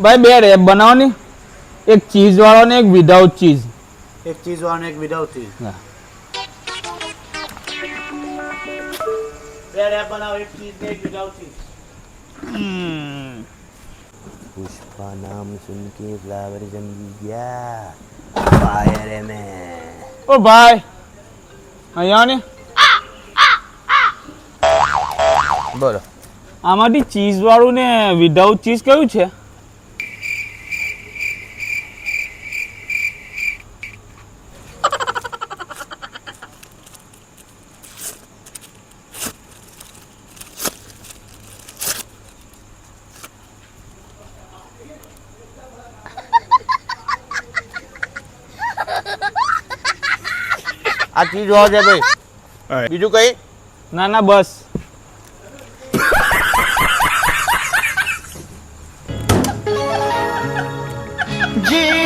ભાઈ બે રેપ બનાવો ને, એક ચીઝ વાળો ને એક વિધાઉટ ચીઝ. એક ચીઝ વાળો એક વિધાઉટ ચીઝ. હા. બે રેપ બનાવો, એક ચીઝ ને એક વિધાઉટ ચીઝ. पुष्पा नाम सुन के फ्लावर जम गया फायर है मैं. ઓ ભાઈ અહીંયા ને बोलो. આમાંથી ચીઝ વાળું ને વિધાઉટ ચીઝ કયું છે? આ ચીજ હોવા છે ભાઈ, બીજું કઈ? ના ના બસ. જી